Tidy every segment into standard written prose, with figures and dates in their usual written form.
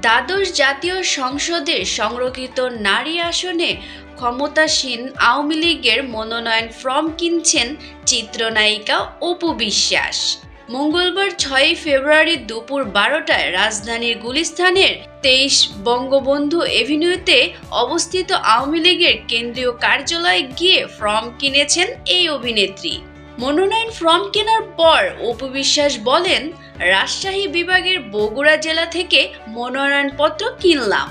দ্বাদশ জাতীয় সংসদের সংরক্ষিত নারী আসনে ক্ষমতাসীন আওয়ামী লীগের মনোনয়ন ফর্ম কিনছেন চিত্রনায়িকা অপু বিশ্বাস। মঙ্গলবার 6 ফেব্রুয়ারি দুপুর 12টায় রাজধানীর গুলিস্তানের 23 বঙ্গবন্ধু এভিনিউতে অবস্থিত আওয়ামী লীগের কেন্দ্রীয় কার্যালয়ে গিয়ে ফর্ম কিনেছেন এই অভিনেত্রী। মনোনয়ন ফর্ম কেনার পর অপু বিশ্বাস বলেন, রাজশাহী বিভাগের বগুড়া জেলা থেকে মনোনয়নপত্র কিনলাম।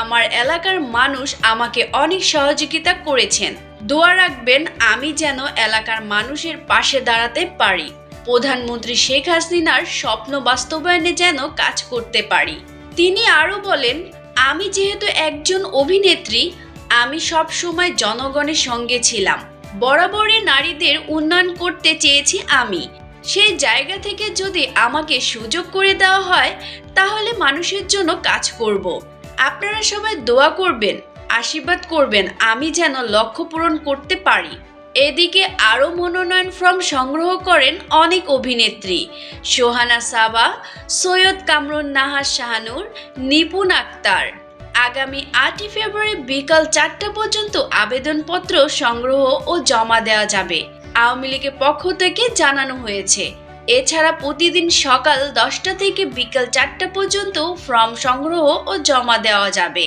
আমার এলাকার মানুষ আমাকে অনেক সহযোগিতা করেছেন। দোয়া রাখবেন আমি যেন এলাকার মানুষের পাশে দাঁড়াতে পারি। প্রধানমন্ত্রী শেখ হাসিনার স্বপ্ন বাস্তবায়নে যেন কাজ করতে পারি। তিনি আরও বলেন, আমি যেহেতু একজন অভিনেত্রী, আমি সব সময় জনগণের সঙ্গে ছিলাম। বরাবরই নারীদের উন্নয়ন করতে চেয়েছি আমি। সেই জায়গা থেকে যদি আমাকে সুযোগ করে দেওয়া হয় তাহলে মানুষের জন্য কাজ করব। আপনারা সবাই দোয়া করবেন, আশীর্বাদ করবেন আমি যেন লক্ষ্য পূরণ করতে পারি। এদিকে আরও মনোনয়ন ফর্ম সংগ্রহ করেন অনেক অভিনেত্রী। সোহানা সাবা, সৈয়দ কামরুন নাহার শাহানুর, নিপুণ আক্তার। আগামী 8 ফেব্রুয়ারি বিকাল 4টা পর্যন্ত আবেদনপত্র সংগ্রহ ও জমা দেওয়া যাবে, আওয়ামী লীগের পক্ষ থেকে জানানো হয়েছে। এছাড়া প্রতিদিন সকাল 10টা থেকে বিকাল 4টা পর্যন্ত ফর্ম সংগ্রহ ও জমা দেওয়া যাবে।